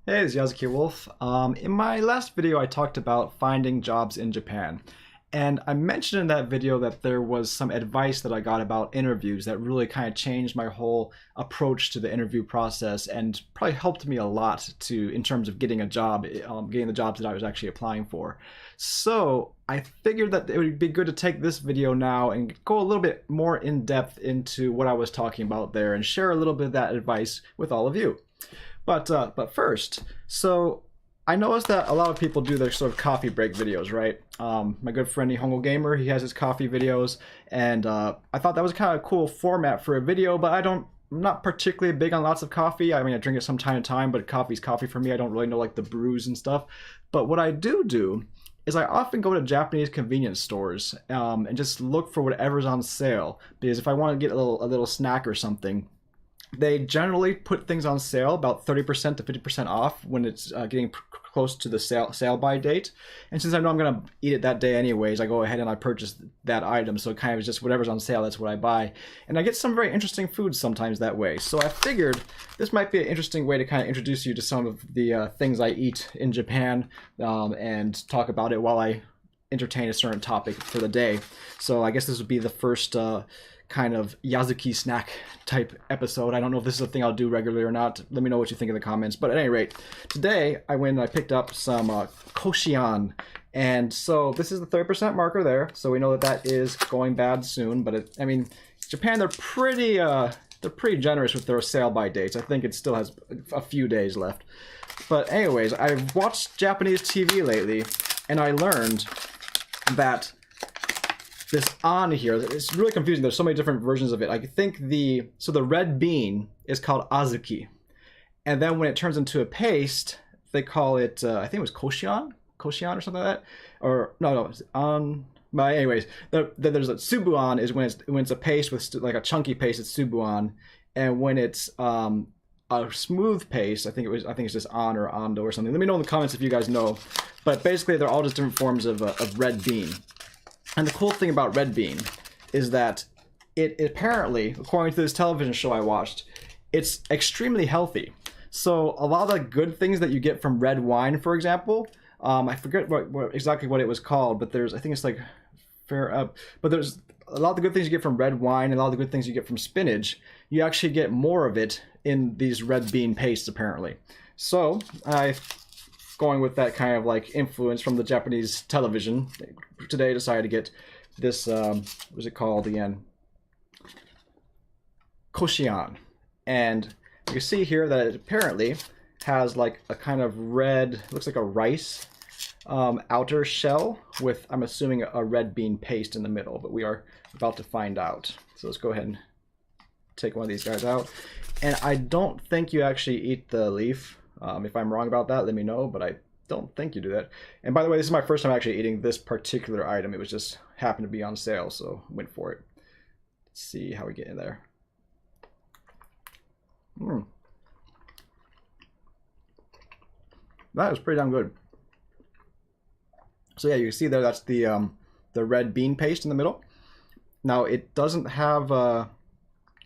Hey, this is Yazuki Wolf. In my last video, I talked about finding jobs in Japan. And I mentioned in that video that there was some advice that I got about interviews that really kind of changed my whole approach to the interview process and probably helped me a lot in terms of getting a job, getting the jobs that I was actually applying for. So I figured that it would be good to take this video now and go a little bit more in depth into what I was talking about there and share a little bit of that advice with all of you. But first, so I noticed that a lot of people do their sort of coffee break videos, right? My good friend Nihongo Gamer, he has his coffee videos, and I thought that was kind of a cool format for a video, but I'm not particularly big on lots of coffee. I mean, I drink it from time to time, but coffee's coffee for me. I don't really know like the brews and stuff. But what I do is I often go to Japanese convenience stores and just look for whatever's on sale, because if I want to get a little snack or something, they generally put things on sale about 30% to 50% off when it's getting close to the sale by date. And since I know I'm going to eat it that day anyways, I go ahead and I purchase that item. So it kind of is just whatever's on sale, that's what I buy. And I get some very interesting foods sometimes that way. So I figured this might be an interesting way to kind of introduce you to some of the things I eat in Japan and talk about it while I entertain a certain topic for the day. So I guess this would be the first kind of Yazuki snack type episode. I don't know if this is a thing I'll do regularly or not. Let me know what you think in the comments. But at any rate, today I went and I picked up some koshian. And so this is the 30% marker there. So we know that that is going bad soon. But I mean, Japan, they're pretty generous with their sale by dates. I think it still has a few days left. But anyways, I've watched Japanese TV lately, and I learned that this on here, it's really confusing. There's so many different versions of it. I think the red bean is called azuki. And then when it turns into a paste, they call it, I think it was koshian or something like that. Or, no, it's on. But anyways, there's a subuan is when it's a paste with like a chunky paste, it's subuan. And when it's a smooth paste, I think it's just on or ando or something. Let me know in the comments if you guys know. But basically, they're all just different forms of red bean. And the cool thing about red bean is that it apparently, according to this television show I watched, it's extremely healthy. So a lot of the good things that you get from red wine, for example, I forget exactly what it was called, but I think it's like but there's a lot of the good things you get from red wine and a lot of the good things you get from spinach. You actually get more of it in these red bean pastes, apparently. So going with that kind of like influence from the Japanese television, today I decided to get this, what is it called again? Koshian. And you can see here that it apparently has like a kind of red, looks like a rice outer shell with, I'm assuming, a red bean paste in the middle, but we are about to find out. So let's go ahead and take one of these guys out. And I don't think you actually eat the leaf. If I'm wrong about that, let me know, but I don't think you do that. And by the way, this is my first time actually eating this particular item. It was just happened to be on sale, so I went for it. Let's see how we get in there. That was pretty damn good. So yeah, you can see there, that's the red bean paste in the middle. Now it doesn't have,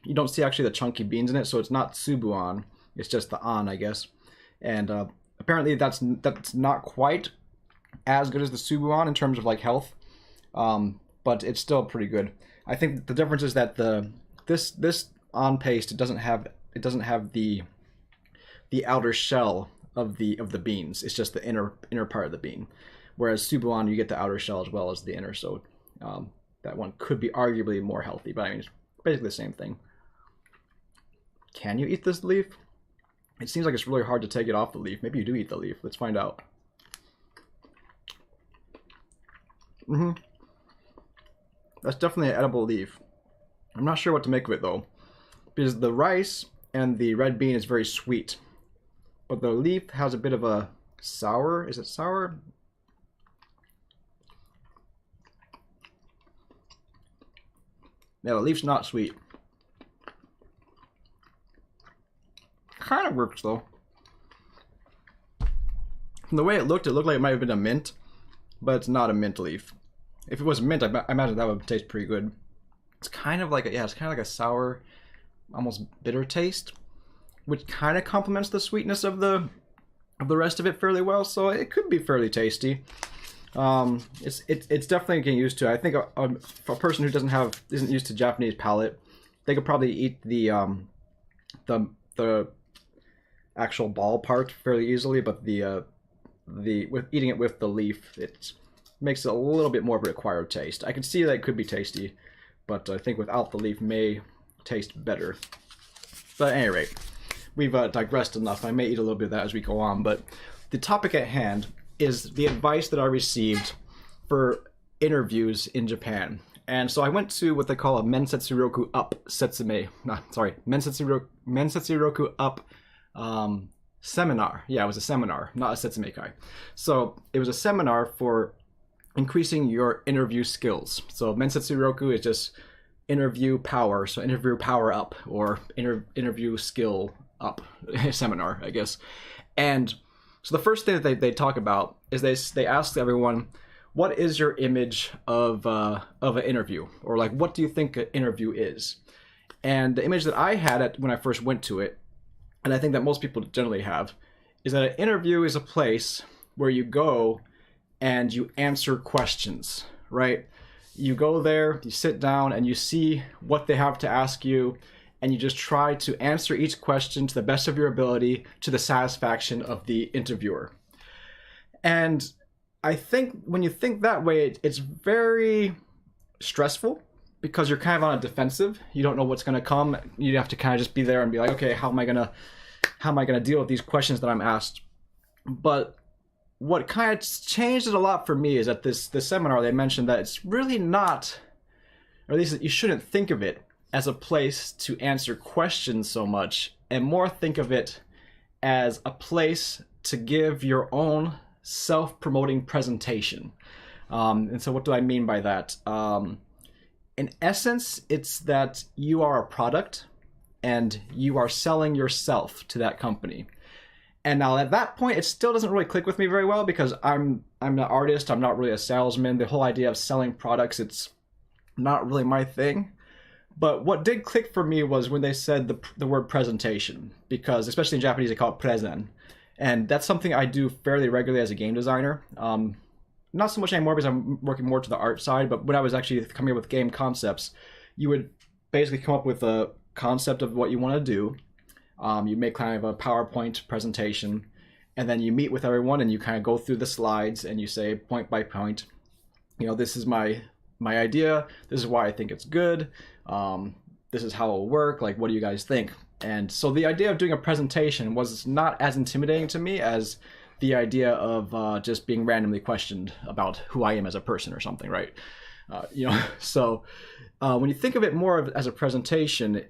you don't see actually the chunky beans in it, so it's not subuan. It's just the an, I guess. And apparently that's not quite as good as the subuan in terms of like health, but it's still pretty good. I think the difference is that this on paste, it doesn't have the outer shell of the beans. It's just the inner part of the bean, whereas subuan, you get the outer shell as well as the inner. So that one could be arguably more healthy, but I mean it's basically the same thing. Can you eat this leaf? It seems like it's really hard to take it off the leaf. Maybe you do eat the leaf. Let's find out. That's definitely an edible leaf. I'm not sure what to make of it though, because the rice and the red bean is very sweet, but the leaf has a bit of a sour. Is it sour? Yeah, the leaf's not sweet. Kind of works though. From the way it looked like it might have been a mint, but it's not a mint leaf. If it was mint, I imagine that would taste pretty good. It's kind of like it's kind of like a sour, almost bitter taste, which kind of complements the sweetness of the of the rest of it fairly well, so it could be fairly tasty. It's definitely getting used to. I think a person who isn't used to Japanese palate, they could probably eat the actual ball part fairly easily, but with eating it with the leaf, it makes it a little bit more of a acquired taste. I can see that it could be tasty, but I think without the leaf may taste better. But at any rate, we've digressed enough. I may eat a little bit of that as we go on, but the topic at hand is the advice that I received for interviews in Japan. And so I went to what they call a Mensetsuroku Up Setsume. Mensetsuroku Up seminar. Yeah, it was a seminar, not a Setsume-kai. So it was a seminar for increasing your interview skills. So Mensetsuroku is just interview power, so interview power up, or interview skill up seminar, I guess. And so the first thing that they talk about is they ask everyone, what is your image of an interview, or like what do you think an interview is? And the image that I had when I first went to it, and I think that most people generally have, is that an interview is a place where you go and you answer questions, right? You go there, you sit down, and you see what they have to ask you, and you just try to answer each question to the best of your ability to the satisfaction of the interviewer. And I think when you think that way, it's very stressful because you're kind of on a defensive. You don't know what's going to come. You have to kind of just be there and be like, okay, how am I gonna deal with these questions that I'm asked? But what kind of changed it a lot for me is at this seminar they mentioned that it's really not, or at least you shouldn't think of it as a place to answer questions so much, and more think of it as a place to give your own self-promoting presentation. And so what do I mean by that? In essence, it's that you are a product and you are selling yourself to that company. And now at that point, it still doesn't really click with me very well because I'm an artist, I'm not really a salesman. The whole idea of selling products, it's not really my thing. But what did click for me was when they said the word presentation, because especially in Japanese, they call it prezen. And that's something I do fairly regularly as a game designer. Not so much anymore because I'm working more to the art side, but when I was actually coming up with game concepts, you would basically come up with a concept of what you want to do. You make kind of a PowerPoint presentation, and then you meet with everyone and you kind of go through the slides and you say point by point, you know, this is my idea, this is why I think it's good, this is how it'll work, like what do you guys think? And so the idea of doing a presentation was not as intimidating to me as the idea of just being randomly questioned about who I am as a person or something, right? So when you think of it more as a presentation,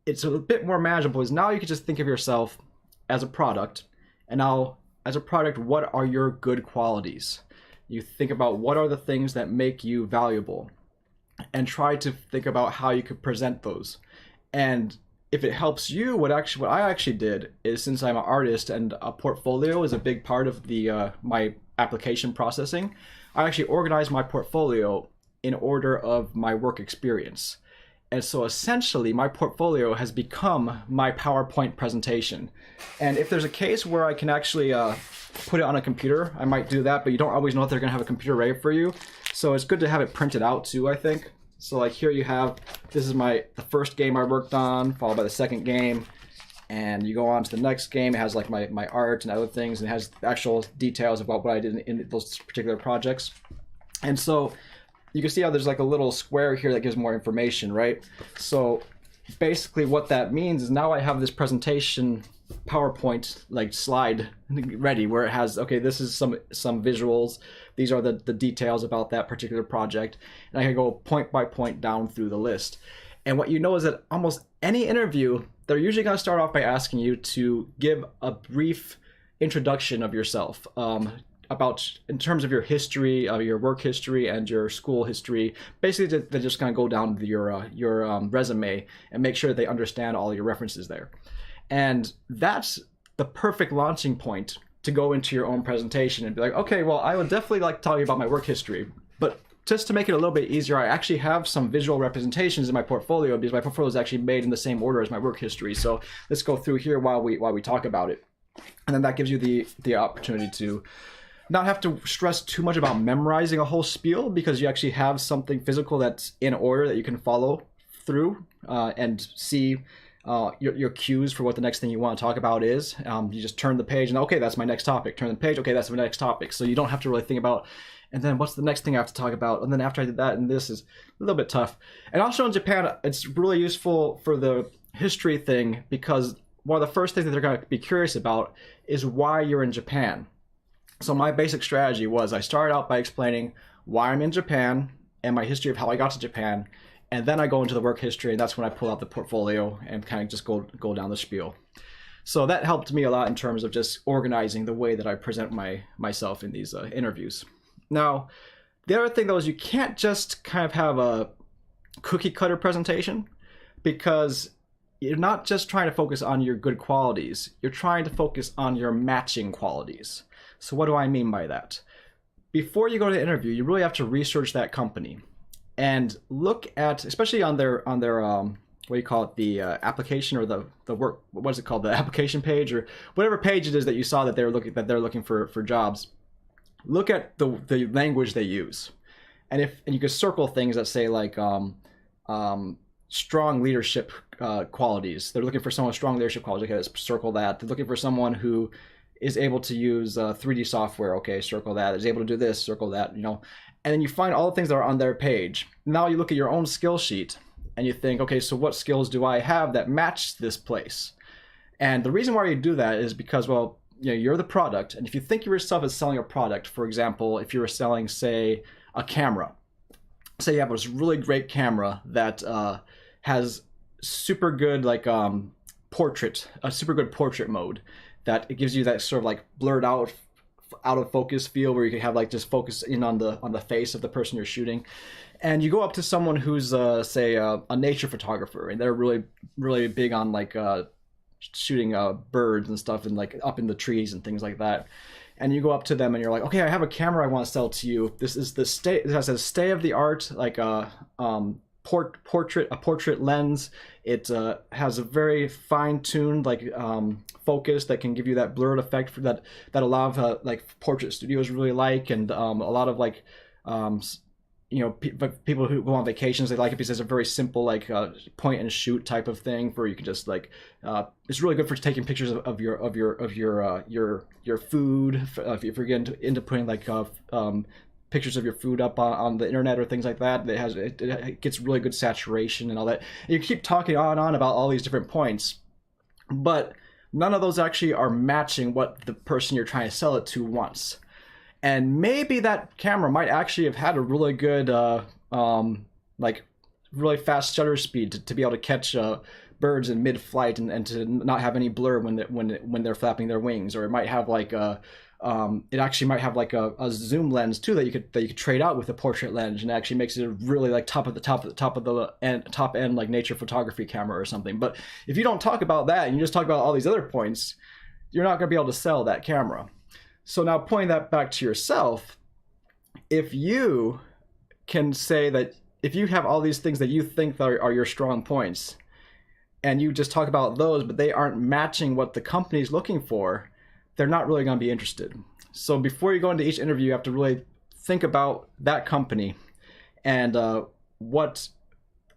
it's a bit more manageable, because now you can just think of yourself as a product, and now as a product, what are your good qualities? You think about what are the things that make you valuable, and try to think about how you could present those. And if it helps you, what I actually did is, since I'm an artist and a portfolio is a big part of the my application processing, I actually organized my portfolio in order of my work experience. And so essentially my portfolio has become my PowerPoint presentation. And if there's a case where I can actually put it on a computer, I might do that, but you don't always know if they're gonna have a computer ready for you. So it's good to have it printed out too, I think. So like here you have, this is the first game I worked on, followed by the second game. And you go on to the next game, it has like my art and other things, and it has actual details about what I did in those particular projects. And so you can see how there's like a little square here that gives more information, right? So basically what that means is now I have this presentation PowerPoint like slide ready where it has, okay, this is some visuals, these are the details about that particular project, and I can go point by point down through the list. And what you know is that almost any interview, they're usually going to start off by asking you to give a brief introduction of yourself, about in terms of your history, your work history and your school history. Basically, they're just going to go down to your resume and make sure that they understand all your references there. And that's the perfect launching point to go into your own presentation and be like, okay, well, I would definitely like to tell you about my work history, but just to make it a little bit easier, I actually have some visual representations in my portfolio, because my portfolio is actually made in the same order as my work history. So let's go through here while we talk about it. And then that gives you the opportunity to not have to stress too much about memorizing a whole spiel, because you actually have something physical that's in order that you can follow through and see your cues for what the next thing you want to talk about is. You just turn the page and, okay, that's my next topic. Turn the page, okay, that's my next topic. So you don't have to really think about, and then what's the next thing I have to talk about? And then after I did that, and this is a little bit tough. And also in Japan, it's really useful for the history thing, because one of the first things that they're going to be curious about is why you're in Japan. So my basic strategy was I started out by explaining why I'm in Japan and my history of how I got to Japan. And then I go into the work history, and that's when I pull out the portfolio and kind of just go down the spiel. So that helped me a lot in terms of just organizing the way that I present myself in these interviews. Now, the other thing though is you can't just kind of have a cookie cutter presentation, because you're not just trying to focus on your good qualities, you're trying to focus on your matching qualities. So what do I mean by that? Before you go to the interview, you really have to research that company and look at, especially on their what do you call it, the application, or the work, what is it called, the application page, or whatever page it is that you saw that they're looking for jobs. Look at the language they use, and you can circle things that say like strong leadership qualities. They're looking for someone with strong leadership qualities. Okay, let's circle that. They're looking for someone who is able to use 3D software. Okay, circle that. Is able to do this, circle that. And then you find all the things that are on their page. Now you look at your own skill sheet and you think, okay, so what skills do I have that match this place? And the reason why you do that is because, well, you're the product, and if you think of yourself as selling a product, for example, if you were selling, say, a camera, say you have this really great camera that has super good a super good portrait mode, that it gives you that sort of like blurred out of focus feel, where you can have like just focus in on the face of the person you're shooting. And you go up to someone who's say a nature photographer, and they're really, really big on like shooting birds and stuff, and like up in the trees and things like that. And you go up to them and you're like, okay, I have a camera I want to sell to you. This is it has a state of the art, like a portrait lens. It has a very fine-tuned focus that can give you that blurred effect that a lot of like portrait studios really like, and a lot of like people who go on vacations, they like it because it's a very simple like point and shoot type of thing, where you can just like it's really good for taking pictures of your food, if you're getting into putting like pictures of your food up on the internet or things like that. It gets really good saturation and all that. And you keep talking on and on about all these different points, but none of those actually are matching what the person you're trying to sell it to wants. And maybe that camera might actually have had a really good, like really fast shutter speed to be able to catch birds in mid-flight and to not have any blur when they're flapping their wings. Or it might have like it actually might have like a zoom lens too that you could trade out with a portrait lens, and it actually makes it a really like top end like nature photography camera or something. But if you don't talk about that and you just talk about all these other points, you're not going to be able to sell that camera. So now pointing that back to yourself, if you can say that, if you have all these things that you think are your strong points, and you just talk about those, but they aren't matching what the company's looking for, they're not really going to be interested. So before you go into each interview, you have to really think about that company and what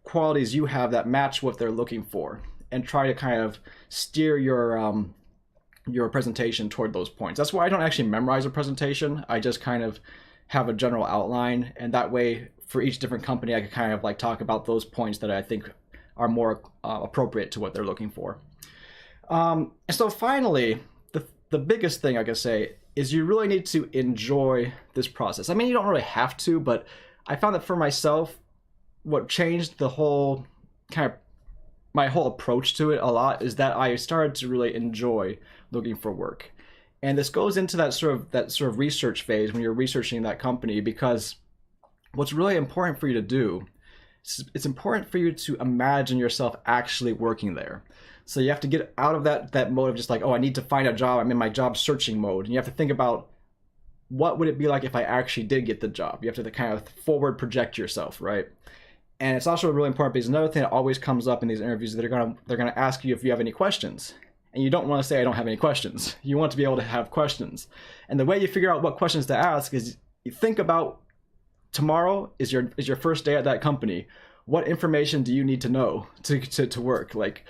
qualities you have that match what they're looking for, and try to kind of steer your presentation toward those points. That's why I don't actually memorize a presentation. I just kind of have a general outline, and that way for each different company I can kind of like talk about those points that I think are more appropriate to what they're looking for. And so finally, the biggest thing I can say is you really need to enjoy this process. I mean, you don't really have to, but I found that for myself, what changed the whole my whole approach to it a lot is that I started to really enjoy looking for work. And this goes into that sort of research phase when you're researching that company, because what's really important for you to do, it's important for you to imagine yourself actually working there. So you have to get out of that mode of just like, oh, I need to find a job, I'm in my job searching mode. And you have to think about, what would it be like if I actually did get the job? You have to kind of forward project yourself, right? And it's also really important because another thing that always comes up in these interviews is that they're gonna ask you if you have any questions. And you don't want to say, I don't have any questions. You want to be able to have questions. And the way you figure out what questions to ask is you think about tomorrow is your first day at that company. What information do you need to know to work? Like,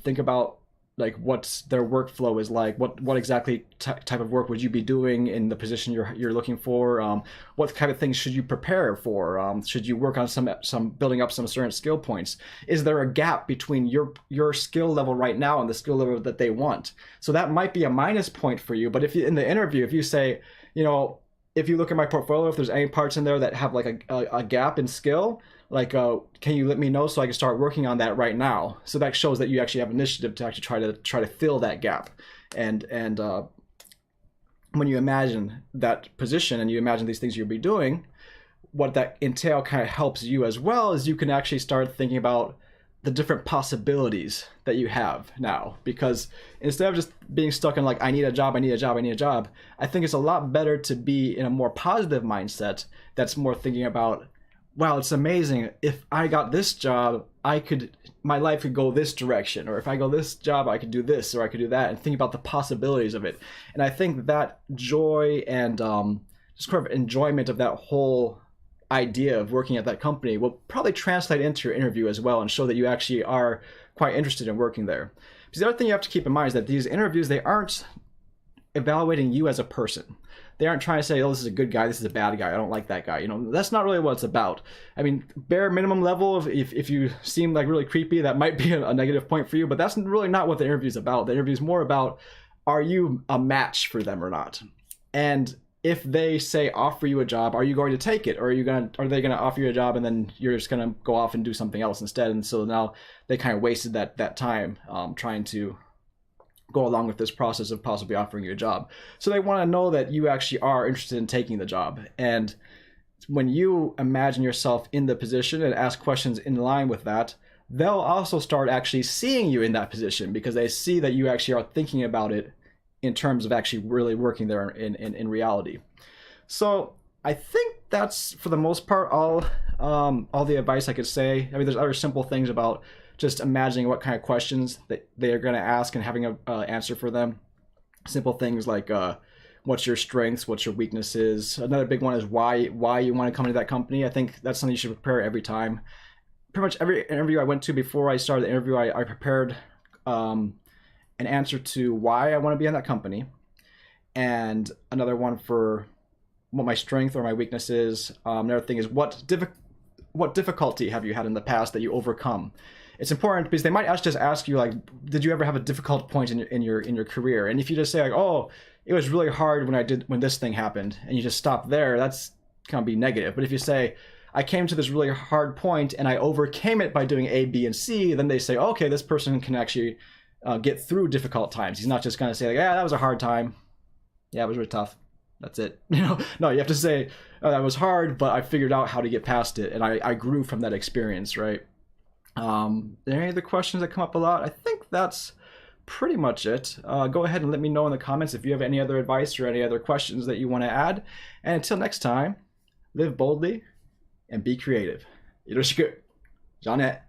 think about like what their workflow is like. What exactly type of work would you be doing in the position you're looking for? What kind of things should you prepare for? Should you work on some building up some certain skill points? Is there a gap between your skill level right now and the skill level that they want? So that might be a minus point for you. But if you, in the interview, if you say, you know, if you look at my portfolio, if there's any parts in there that have like a gap in skill, like, can you let me know so I can start working on that right now? So that shows that you actually have initiative to actually try to fill that gap. And when you imagine that position and you imagine these things you'll be doing, what that entail kind of helps you as well is you can actually start thinking about the different possibilities that you have now. Because instead of just being stuck in like, I need a job, I need a job, I need a job, I think it's a lot better to be in a more positive mindset that's more thinking about, wow, it's amazing. If I got this job, my life could go this direction. Or if I go this job, I could do this or I could do that, and think about the possibilities of it. And I think that joy and just kind of enjoyment of that whole idea of working at that company will probably translate into your interview as well and show that you actually are quite interested in working there. Because the other thing you have to keep in mind is that these interviews, they aren't evaluating you as a person. They aren't trying to say, oh, this is a good guy, this is a bad guy, I don't like that guy. You know, that's not really what it's about. I mean, bare minimum level, if you seem like really creepy, that might be a negative point for you, but that's really not what the interview is about. The interview is more about, are you a match for them or not? And if they say offer you a job, are you going to take it? Or are they gonna offer you a job and then you're just gonna go off and do something else instead? And so now they kind of wasted that time trying to go along with this process of possibly offering you a job. So they want to know that you actually are interested in taking the job. And when you imagine yourself in the position and ask questions in line with that, they'll also start actually seeing you in that position because they see that you actually are thinking about it in terms of actually really working there in reality. So I think that's, for the most part, all the advice I could say. I mean, there's other simple things about just imagining what kind of questions that they are going to ask and having an answer for them. Simple things like what's your strengths, what's your weaknesses. Another big one is why you want to come into that company. I think that's something you should prepare every time. Pretty much every interview I went to before I started the interview, I prepared an answer to why I want to be in that company, and another one for what my strength or my weakness is. Another thing is what difficulty have you had in the past that you overcome. It's important because they might just ask you, like, did you ever have a difficult point in your career? And if you just say like, oh, it was really hard when this thing happened, and you just stop there, that's gonna be negative. But if you say, I came to this really hard point and I overcame it by doing A, B, and C, then they say, okay, this person can actually get through difficult times. He's not just gonna say like, yeah, that was a hard time. Yeah, it was really tough. That's it. You know, no, you have to say, oh, that was hard, but I figured out how to get past it, and I grew from that experience, right? Are there any other questions that come up a lot? I think that's pretty much it. Go ahead and let me know in the comments if you have any other advice or any other questions that you want to add. And until next time, live boldly and be creative. よろしく。じゃあね。